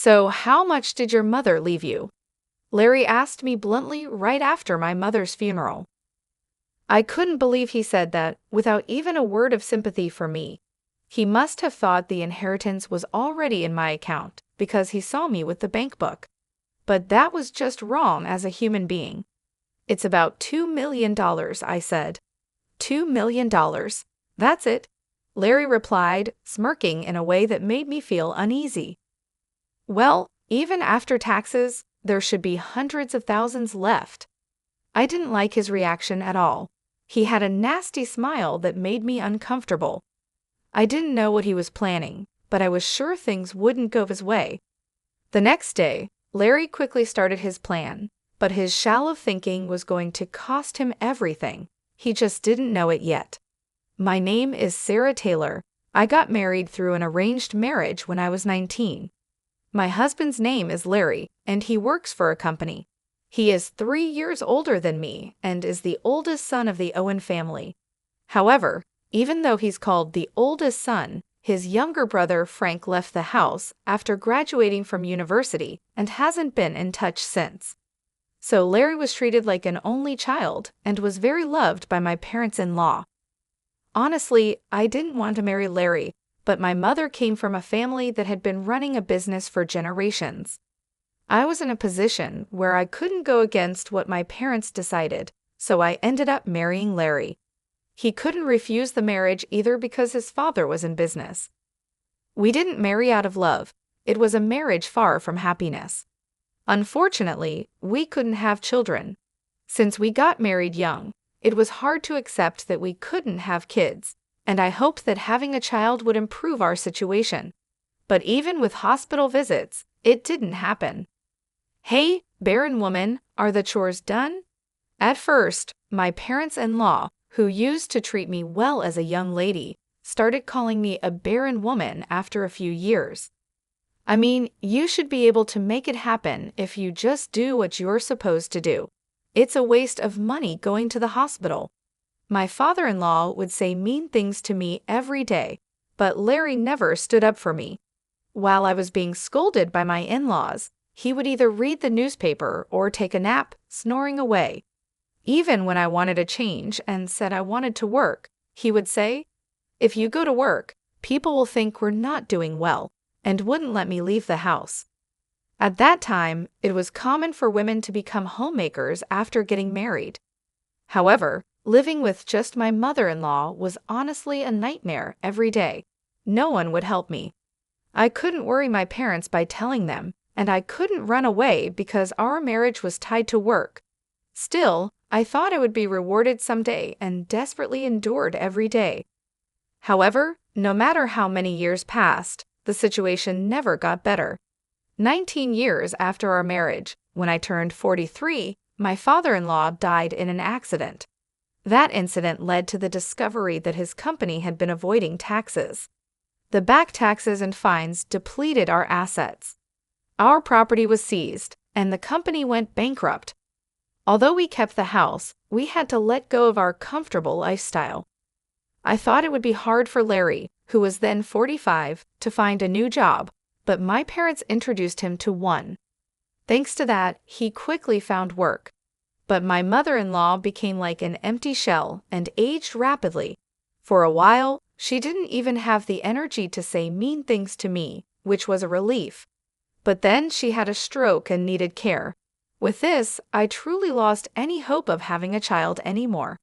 "So, how much did your mother leave you?" Larry asked me bluntly right after my mother's funeral. I couldn't believe he said that, without even a word of sympathy for me. He must have thought the inheritance was already in my account, because he saw me with the bank book. But that was just wrong as a human being. "It's about $2 million, I said. $2 million. That's it," Larry replied, smirking in a way that made me feel uneasy. "Well, even after taxes, there should be hundreds of thousands left." I didn't like his reaction at all. He had a nasty smile that made me uncomfortable. I didn't know what he was planning, but I was sure things wouldn't go his way. The next day, Larry quickly started his plan, but his shallow thinking was going to cost him everything. He just didn't know it yet. "My name is Sarah Taylor. I got married through an arranged marriage when I was 19. My husband's name is Larry, and he works for a company. He is 3 years older than me and is the oldest son of the Owen family. However, even though he's called the oldest son, his younger brother Frank left the house after graduating from university and hasn't been in touch since. So Larry was treated like an only child and was very loved by my parents-in-law. Honestly, I didn't want to marry Larry, but my mother came from a family that had been running a business for generations. I was in a position where I couldn't go against what my parents decided, so I ended up marrying Larry. He couldn't refuse the marriage either because his father was in business. We didn't marry out of love. It was a marriage far from happiness. Unfortunately, we couldn't have children. Since we got married young, it was hard to accept that we couldn't have kids, and I hoped that having a child would improve our situation. But even with hospital visits, it didn't happen. "Hey, barren woman, are the chores done?" At first, my parents-in-law, who used to treat me well as a young lady, started calling me a barren woman after a few years. "I mean, you should be able to make it happen if you just do what you're supposed to do. It's a waste of money going to the hospital." My father-in-law would say mean things to me every day, but Larry never stood up for me. While I was being scolded by my in-laws, he would either read the newspaper or take a nap, snoring away. Even when I wanted a change and said I wanted to work, he would say, "If you go to work, people will think we're not doing well," and wouldn't let me leave the house. At that time, it was common for women to become homemakers after getting married. However, living with just my mother-in-law was honestly a nightmare every day. No one would help me. I couldn't worry my parents by telling them, and I couldn't run away because our marriage was tied to work. Still, I thought I would be rewarded someday and desperately endured every day. However, no matter how many years passed, the situation never got better. 19 years after our marriage, when I turned 43, my father-in-law died in an accident. That incident led to the discovery that his company had been avoiding taxes. The back taxes and fines depleted our assets. Our property was seized, and the company went bankrupt. Although we kept the house, we had to let go of our comfortable lifestyle. I thought it would be hard for Larry, who was then 45, to find a new job, but my parents introduced him to one. Thanks to that, he quickly found work. But my mother-in-law became like an empty shell and aged rapidly. For a while, she didn't even have the energy to say mean things to me, which was a relief. But then she had a stroke and needed care. With this, I truly lost any hope of having a child anymore.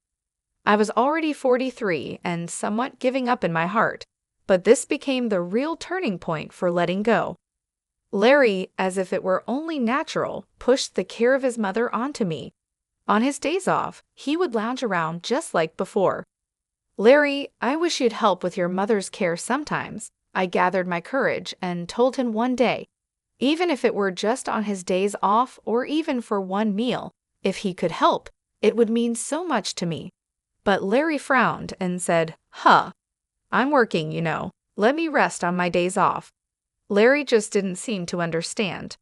I was already 43 and somewhat giving up in my heart, but this became the real turning point for letting go. Larry, as if it were only natural, pushed the care of his mother onto me. On his days off, he would lounge around just like before. "Larry, I wish you'd help with your mother's care sometimes," I gathered my courage and told him one day. Even if it were just on his days off or even for one meal, if he could help, it would mean so much to me. But Larry frowned and said, I'm working, you know. Let me rest on my days off." Larry just didn't seem to understand.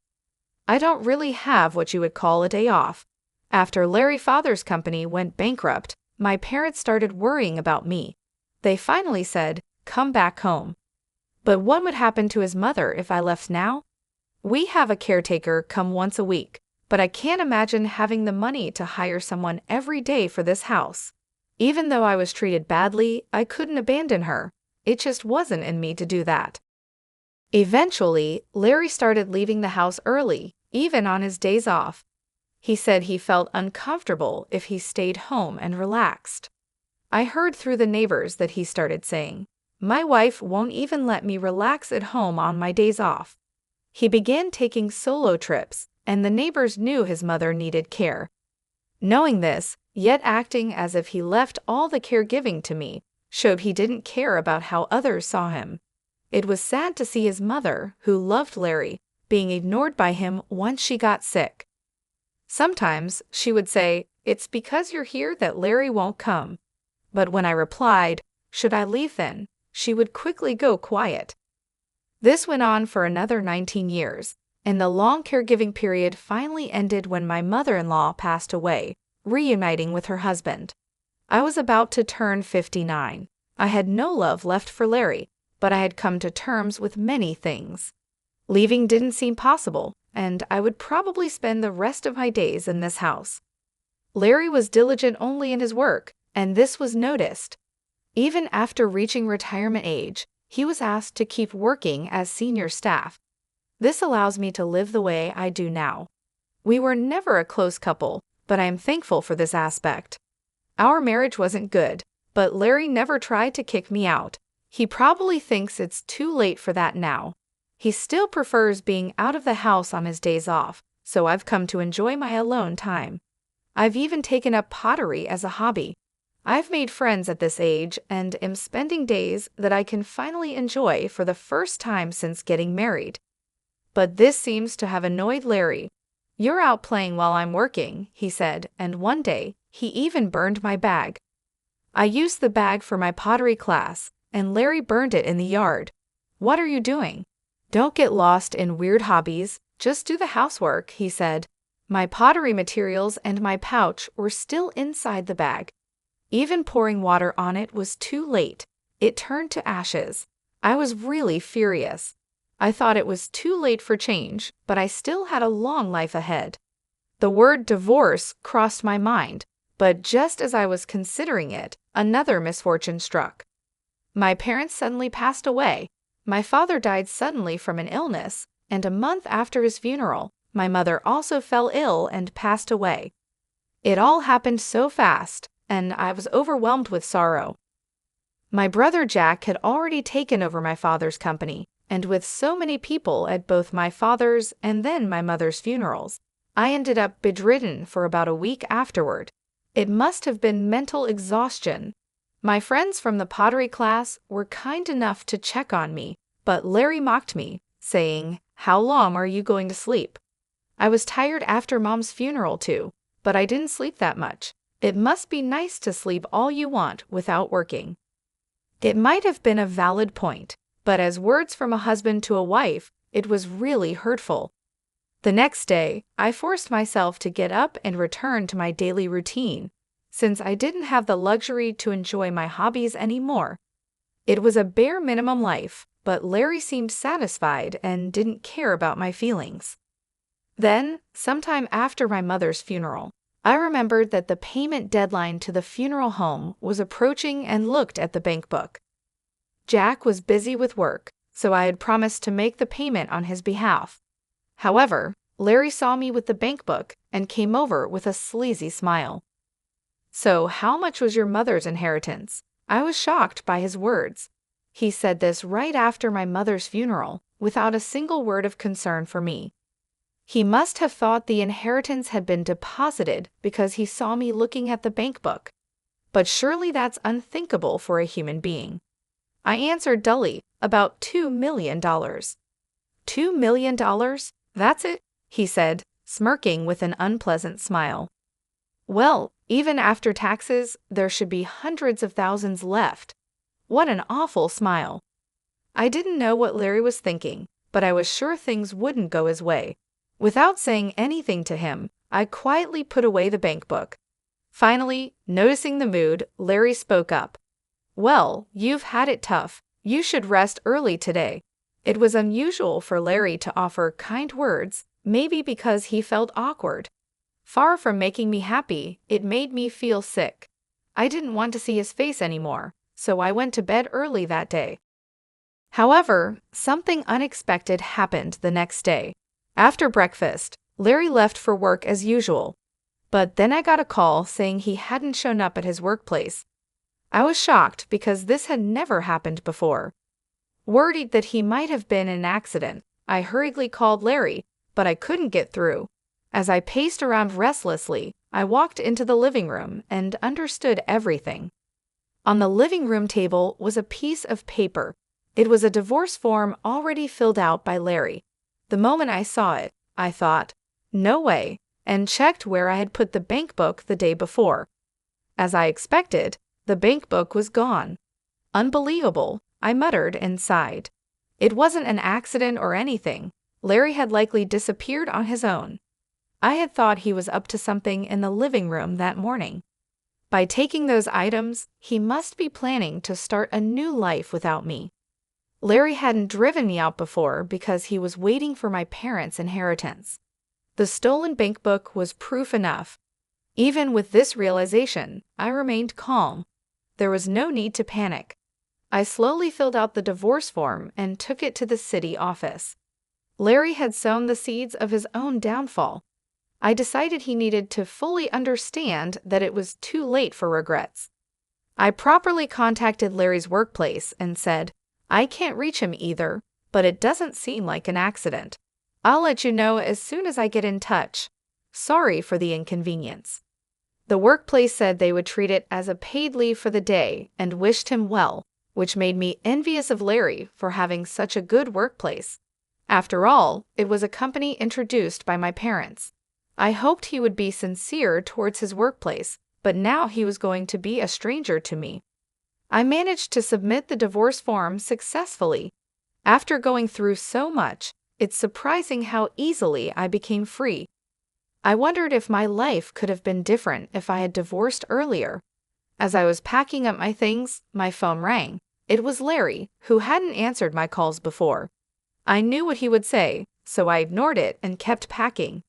I don't really have what you would call a day off. After Larry's father's company went bankrupt, my parents started worrying about me. They finally said, "Come back home." But what would happen to his mother if I left now? We have a caretaker come once a week, but I can't imagine having the money to hire someone every day for this house. Even though I was treated badly, I couldn't abandon her. It just wasn't in me to do that. Eventually, Larry started leaving the house early, even on his days off. He said he felt uncomfortable if he stayed home and relaxed. I heard through the neighbors that he started saying, "My wife won't even let me relax at home on my days off." He began taking solo trips, and the neighbors knew his mother needed care. Knowing this, yet acting as if he left all the caregiving to me, showed he didn't care about how others saw him. It was sad to see his mother, who loved Larry, being ignored by him once she got sick. Sometimes she would say, "It's because you're here that Larry won't come." But when I replied, "Should I leave then?" she would quickly go quiet. This went on for another 19 years, and the long caregiving period finally ended when my mother-in-law passed away, reuniting with her husband. I was about to turn 59. I had no love left for Larry, but I had come to terms with many things. Leaving didn't seem possible, and I would probably spend the rest of my days in this house. Larry was diligent only in his work, and this was noticed. Even after reaching retirement age, he was asked to keep working as senior staff. This allows me to live the way I do now. We were never a close couple, but I am thankful for this aspect. Our marriage wasn't good, but Larry never tried to kick me out. He probably thinks it's too late for that now. He still prefers being out of the house on his days off, so I've come to enjoy my alone time. I've even taken up pottery as a hobby. I've made friends at this age and am spending days that I can finally enjoy for the first time since getting married. But this seems to have annoyed Larry. "You're out playing while I'm working," he said, and one day, he even burned my bag. I used the bag for my pottery class, and Larry burned it in the yard. "What are you doing?" "Don't get lost in weird hobbies, just do the housework," he said. My pottery materials and my pouch were still inside the bag. Even pouring water on it was too late. It turned to ashes. I was really furious. I thought it was too late for change, but I still had a long life ahead. The word divorce crossed my mind, but just as I was considering it, another misfortune struck. My parents suddenly passed away. My father died suddenly from an illness, and a month after his funeral, my mother also fell ill and passed away. It all happened so fast, and I was overwhelmed with sorrow. My brother Jack had already taken over my father's company, and with so many people at both my father's and then my mother's funerals, I ended up bedridden for about a week afterward. It must have been mental exhaustion. My friends from the pottery class were kind enough to check on me, but Larry mocked me, saying, "How long are you going to sleep?" I was tired after Mom's funeral too, but I didn't sleep that much. It must be nice to sleep all you want without working. It might have been a valid point, but as words from a husband to a wife, it was really hurtful. The next day, I forced myself to get up and return to my daily routine, since I didn't have the luxury to enjoy my hobbies anymore. It was a bare minimum life, but Larry seemed satisfied and didn't care about my feelings. Then, sometime after my mother's funeral, I remembered that the payment deadline to the funeral home was approaching and looked at the bank book. Jack was busy with work, so I had promised to make the payment on his behalf. However, Larry saw me with the bank book and came over with a sleazy smile. "So, how much was your mother's inheritance?" I was shocked by his words. He said this right after my mother's funeral, without a single word of concern for me. He must have thought the inheritance had been deposited because he saw me looking at the bank book. But surely that's unthinkable for a human being. I answered dully, "About $2 million. $2 million? That's it?" he said, smirking with an unpleasant smile. "Well, even after taxes, there should be hundreds of thousands left." What an awful smile. I didn't know what Larry was thinking, but I was sure things wouldn't go his way. Without saying anything to him, I quietly put away the bank book. Finally, noticing the mood, Larry spoke up. "Well, you've had it tough. You should rest early today. It was unusual for Larry to offer kind words, maybe because he felt awkward. Far from making me happy, it made me feel sick. I didn't want to see his face anymore, so I went to bed early that day. However, something unexpected happened the next day. After breakfast, Larry left for work as usual. But then I got a call saying he hadn't shown up at his workplace. I was shocked because this had never happened before. Worried that he might have been in an accident, I hurriedly called Larry, but I couldn't get through. As I paced around restlessly, I walked into the living room and understood everything. On the living room table was a piece of paper. It was a divorce form already filled out by Larry. The moment I saw it, I thought, "No way," and checked where I had put the bank book the day before. As I expected, the bank book was gone. Unbelievable, I muttered and sighed. It wasn't an accident or anything. Larry had likely disappeared on his own. I had thought he was up to something in the living room that morning. By taking those items, he must be planning to start a new life without me. Larry hadn't driven me out before because he was waiting for my parents' inheritance. The stolen bank book was proof enough. Even with this realization, I remained calm. There was no need to panic. I slowly filled out the divorce form and took it to the city office. Larry had sown the seeds of his own downfall. I decided he needed to fully understand that it was too late for regrets. I properly contacted Larry's workplace and said, "I can't reach him either, but it doesn't seem like an accident. I'll let you know as soon as I get in touch. Sorry for the inconvenience." The workplace said they would treat it as a paid leave for the day and wished him well, which made me envious of Larry for having such a good workplace. After all, it was a company introduced by my parents. I hoped he would be sincere towards his workplace, but now he was going to be a stranger to me. I managed to submit the divorce form successfully. After going through so much, it's surprising how easily I became free. I wondered if my life could have been different if I had divorced earlier. As I was packing up my things, my phone rang. It was Larry, who hadn't answered my calls before. I knew what he would say, so I ignored it and kept packing.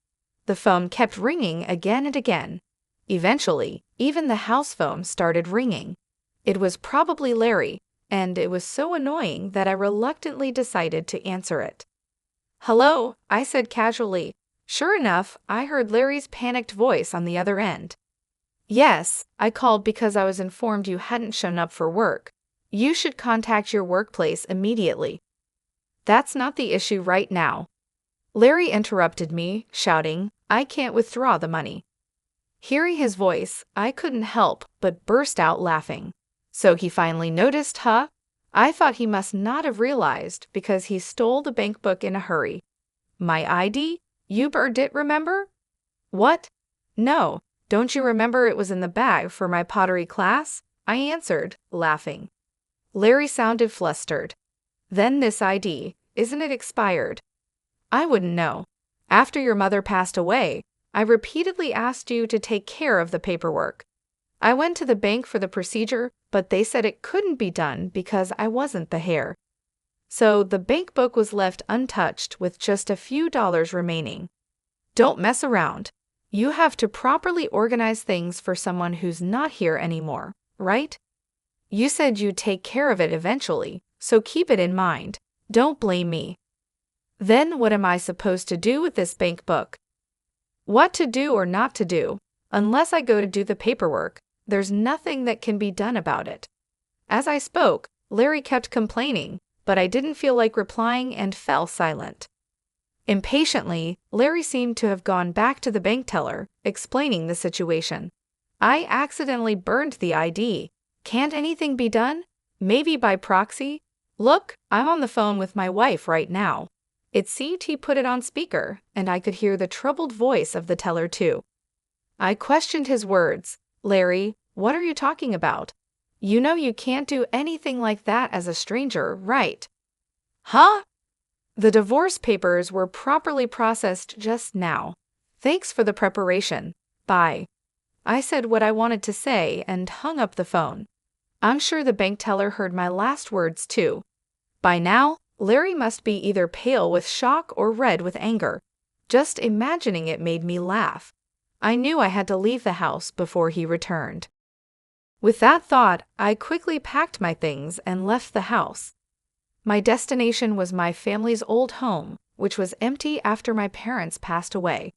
The phone kept ringing again and again. Eventually, even the house phone started ringing. It was probably Larry, and it was so annoying that I reluctantly decided to answer it. "Hello," I said casually. Sure enough, I heard Larry's panicked voice on the other end. "Yes, I called because I was informed you hadn't shown up for work. You should contact your workplace immediately." "That's not the issue right now." Larry interrupted me, shouting, "I can't withdraw the money." Hearing his voice, I couldn't help but burst out laughing. So he finally noticed, huh? I thought he must not have realized because he stole the bank book in a hurry. "My ID? You burned it, remember?" "What? No, don't you remember it was in the bag for my pottery class?" I answered, laughing. Larry sounded flustered. "Then this ID, isn't it expired?" "I wouldn't know. After your mother passed away, I repeatedly asked you to take care of the paperwork. I went to the bank for the procedure, but they said it couldn't be done because I wasn't the heir. So the bank book was left untouched with just a few dollars remaining. Don't mess around. You have to properly organize things for someone who's not here anymore, right? You said you'd take care of it eventually, so keep it in mind. Don't blame me." "Then what am I supposed to do with this bank book?" "What to do or not to do, unless I go to do the paperwork, there's nothing that can be done about it." As I spoke, Larry kept complaining, but I didn't feel like replying and fell silent. Impatiently, Larry seemed to have gone back to the bank teller, explaining the situation. "I accidentally burned the ID. Can't anything be done? Maybe by proxy? Look, I'm on the phone with my wife right now." It seemed he put it on speaker, and I could hear the troubled voice of the teller too. I questioned his words. "Larry, what are you talking about? You know you can't do anything like that as a stranger, right?" "Huh?" "The divorce papers were properly processed just now. Thanks for the preparation. Bye." I said what I wanted to say and hung up the phone. I'm sure the bank teller heard my last words too. By now, Larry must be either pale with shock or red with anger. Just imagining it made me laugh. I knew I had to leave the house before he returned. With that thought, I quickly packed my things and left the house. My destination was my family's old home, which was empty after my parents passed away.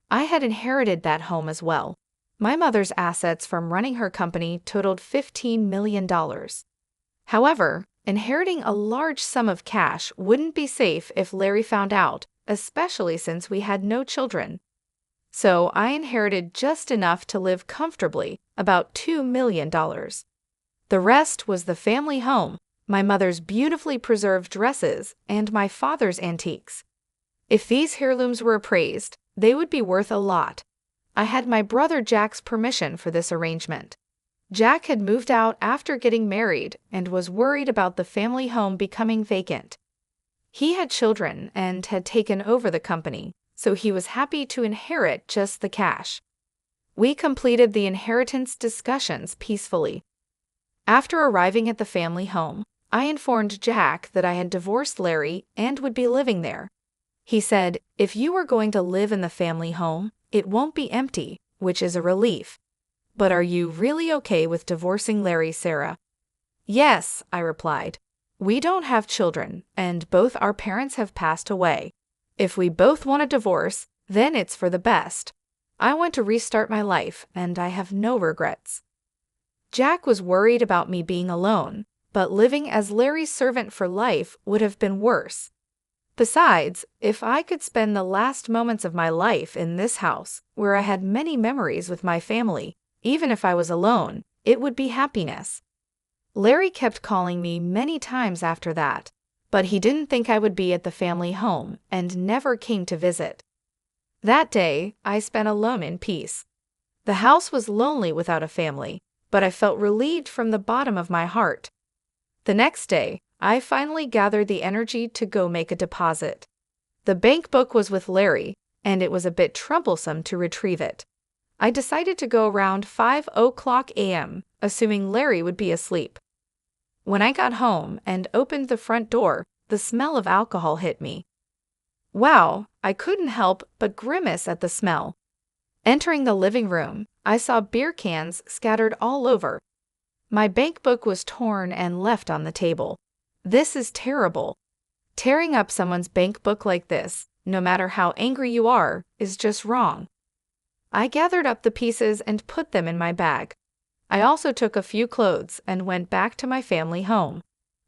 I had inherited that home as well. My mother's assets from running her company totaled $15 million. However, inheriting a large sum of cash wouldn't be safe if Larry found out, especially since we had no children. So I inherited just enough to live comfortably, about $2 million. The rest was the family home, my mother's beautifully preserved dresses, and my father's antiques. If these heirlooms were appraised, they would be worth a lot. I had my brother Jack's permission for this arrangement. Jack had moved out after getting married and was worried about the family home becoming vacant. He had children and had taken over the company, so he was happy to inherit just the cash. We completed the inheritance discussions peacefully. After arriving at the family home, I informed Jack that I had divorced Larry and would be living there. He said, "If you are going to live in the family home, it won't be empty, which is a relief. But are you really okay with divorcing Larry, Sarah?" "Yes," I replied. "We don't have children, and both our parents have passed away. If we both want a divorce, then it's for the best. I want to restart my life, and I have no regrets." Jack was worried about me being alone, but living as Larry's servant for life would have been worse. Besides, if I could spend the last moments of my life in this house, where I had many memories with my family, even if I was alone, it would be happiness. Larry kept calling me many times after that, but he didn't think I would be at the family home and never came to visit. That day, I spent alone in peace. The house was lonely without a family, but I felt relieved from the bottom of my heart. The next day, I finally gathered the energy to go make a deposit. The bank book was with Larry, and it was a bit troublesome to retrieve it. I decided to go around 5:00 a.m., assuming Larry would be asleep. When I got home and opened the front door, the smell of alcohol hit me. Wow, I couldn't help but grimace at the smell. Entering the living room, I saw beer cans scattered all over. My bank book was torn and left on the table. This is terrible. Tearing up someone's bank book like this, no matter how angry you are, is just wrong. I gathered up the pieces and put them in my bag. I also took a few clothes and went back to my family home.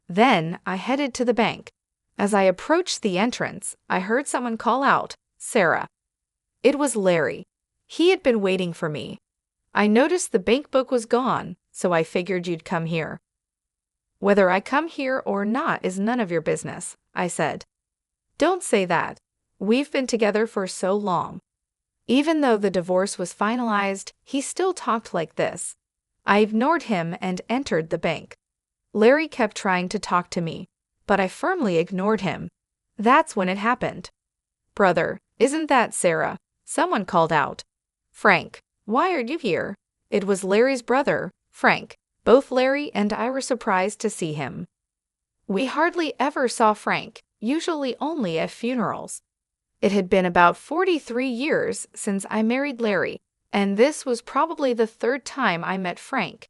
Then I headed to the bank. As I approached the entrance, I heard someone call out, "Sarah." It was Larry. He had been waiting for me. I noticed the bank book was gone, so I figured you'd come here. "Whether I come here or not is none of your business," I said. "Don't say that. We've been together for so long." Even though the divorce was finalized, he still talked like this. I ignored him and entered the bank. Larry kept trying to talk to me, but I firmly ignored him. That's when it happened. "Brother, isn't that Sarah?" Someone called out. "Frank, why are you here?" It was Larry's brother, Frank. Both Larry and I were surprised to see him. We hardly ever saw Frank, usually only at funerals. It had been about 43 years since I married Larry, and this was probably the third time I met Frank.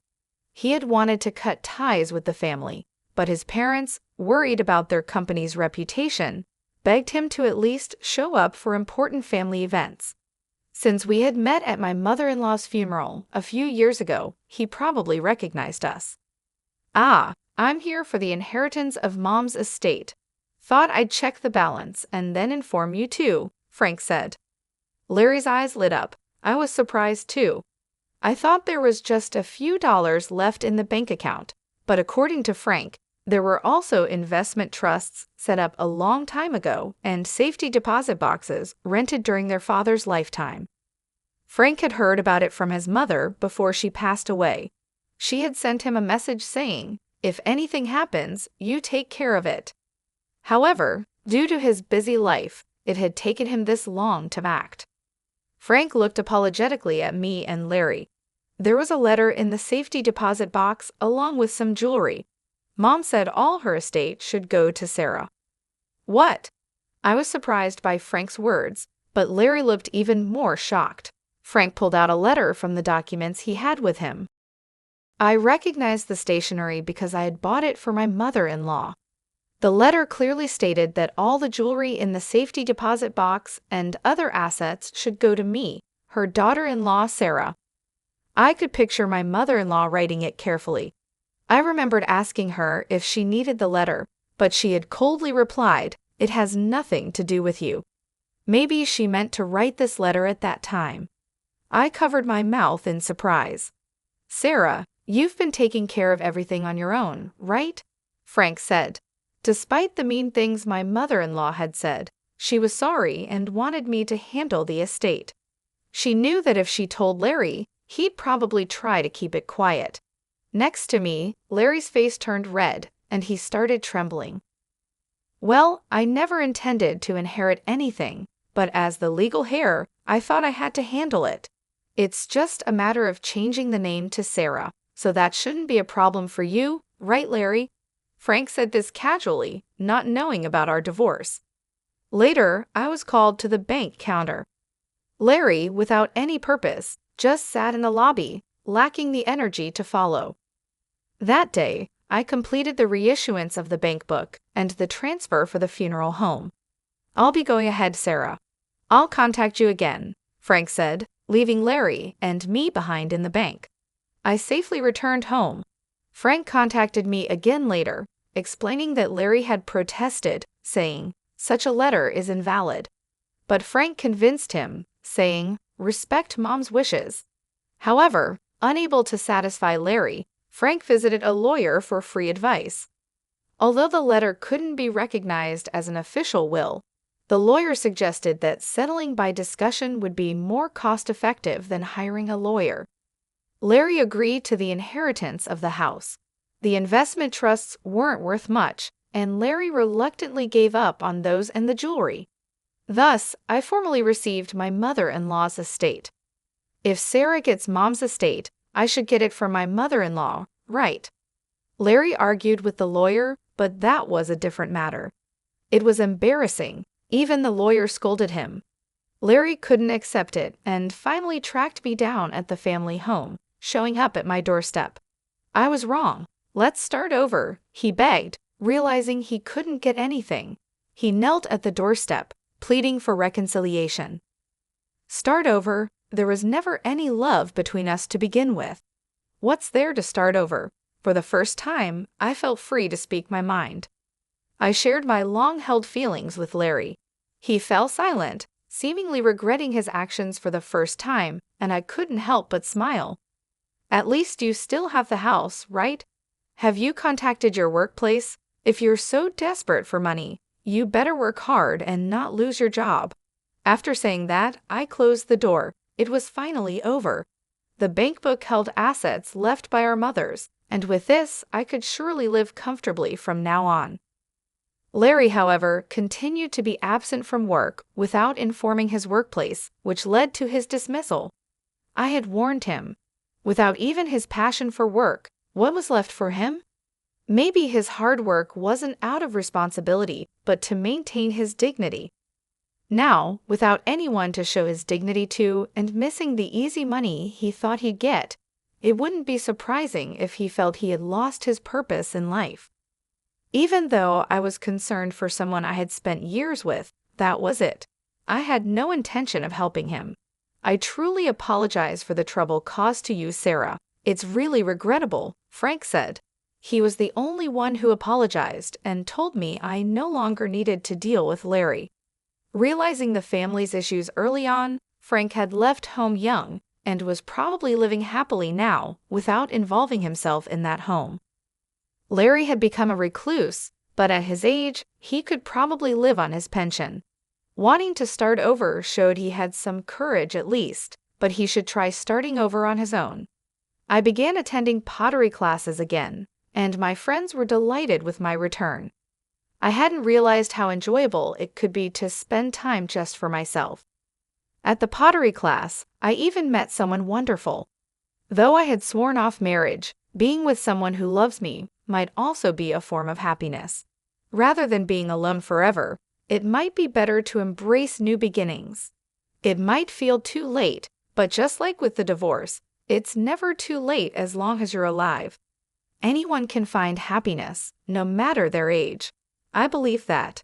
He had wanted to cut ties with the family, but his parents, worried about their company's reputation, begged him to at least show up for important family events. Since we had met at my mother-in-law's funeral a few years ago, he probably recognized us. "Ah, I'm here for the inheritance of Mom's estate. Thought I'd check the balance and then inform you too," Frank said. Larry's eyes lit up. I was surprised too. I thought there was just a few dollars left in the bank account, but according to Frank, there were also investment trusts set up a long time ago and safety deposit boxes rented during their father's lifetime. Frank had heard about it from his mother before she passed away. She had sent him a message saying, "If anything happens, you take care of it." However, due to his busy life, it had taken him this long to act. Frank looked apologetically at me and Larry. There was a letter in the safety deposit box along with some jewelry. Mom said all her estate should go to Sarah. What? I was surprised by Frank's words, but Larry looked even more shocked. Frank pulled out a letter from the documents he had with him. I recognized the stationery because I had bought it for my mother-in-law. The letter clearly stated that all the jewelry in the safety deposit box and other assets should go to me, her daughter-in-law Sarah. I could picture my mother-in-law writing it carefully. I remembered asking her if she needed the letter, but she had coldly replied, "It has nothing to do with you." Maybe she meant to write this letter at that time. I covered my mouth in surprise. "Sarah, you've been taking care of everything on your own, right?" Frank said. Despite the mean things my mother-in-law had said, she was sorry and wanted me to handle the estate. She knew that if she told Larry, he'd probably try to keep it quiet. Next to me, Larry's face turned red, and he started trembling. "Well, I never intended to inherit anything, but as the legal heir, I thought I had to handle it. It's just a matter of changing the name to Sarah, so that shouldn't be a problem for you, right, Larry?" Frank said this casually, not knowing about our divorce. Later, I was called to the bank counter. Larry, without any purpose, just sat in the lobby, lacking the energy to follow. That day, I completed the reissuance of the bank book and the transfer for the funeral home. "I'll be going ahead, Sarah. I'll contact you again," Frank said, leaving Larry and me behind in the bank. I safely returned home. Frank contacted me again later, explaining that Larry had protested, saying, "Such a letter is invalid." But Frank convinced him, saying, "Respect Mom's wishes." However, unable to satisfy Larry, Frank visited a lawyer for free advice. Although the letter couldn't be recognized as an official will, the lawyer suggested that settling by discussion would be more cost-effective than hiring a lawyer. Larry agreed to the inheritance of the house. The investment trusts weren't worth much, and Larry reluctantly gave up on those and the jewelry. Thus, I formally received my mother-in-law's estate. If Sarah gets Mom's estate, I should get it from my mother-in-law, right? Larry argued with the lawyer, but that was a different matter. It was embarrassing. Even the lawyer scolded him. Larry couldn't accept it and finally tracked me down at the family home, showing up at my doorstep. I was wrong. "Let's start over," he begged, realizing he couldn't get anything. He knelt at the doorstep, pleading for reconciliation. Start over? There was never any love between us to begin with. What's there to start over? For the first time, I felt free to speak my mind. I shared my long-held feelings with Larry. He fell silent, seemingly regretting his actions for the first time, and I couldn't help but smile. "At least you still have the house, right? Have you contacted your workplace? If you're so desperate for money, you better work hard and not lose your job." After saying that, I closed the door. It was finally over. The bank book held assets left by our mothers, and with this, I could surely live comfortably from now on. Larry, however, continued to be absent from work without informing his workplace, which led to his dismissal. I had warned him. Without even his passion for work, what was left for him? Maybe his hard work wasn't out of responsibility, but to maintain his dignity. Now, without anyone to show his dignity to and missing the easy money he thought he'd get, it wouldn't be surprising if he felt he had lost his purpose in life. Even though I was concerned for someone I had spent years with, that was it. I had no intention of helping him. "I truly apologize for the trouble caused to you, Sarah. It's really regrettable," Frank said. He was the only one who apologized and told me I no longer needed to deal with Larry. Realizing the family's issues early on, Frank had left home young and was probably living happily now without involving himself in that home. Larry had become a recluse, but at his age, he could probably live on his pension. Wanting to start over showed he had some courage at least, but he should try starting over on his own. I began attending pottery classes again, and my friends were delighted with my return. I hadn't realized how enjoyable it could be to spend time just for myself. At the pottery class, I even met someone wonderful. Though I had sworn off marriage, being with someone who loves me might also be a form of happiness. Rather than being alone forever, it might be better to embrace new beginnings. It might feel too late, but just like with the divorce, it's never too late as long as you're alive. Anyone can find happiness, no matter their age. I believe that.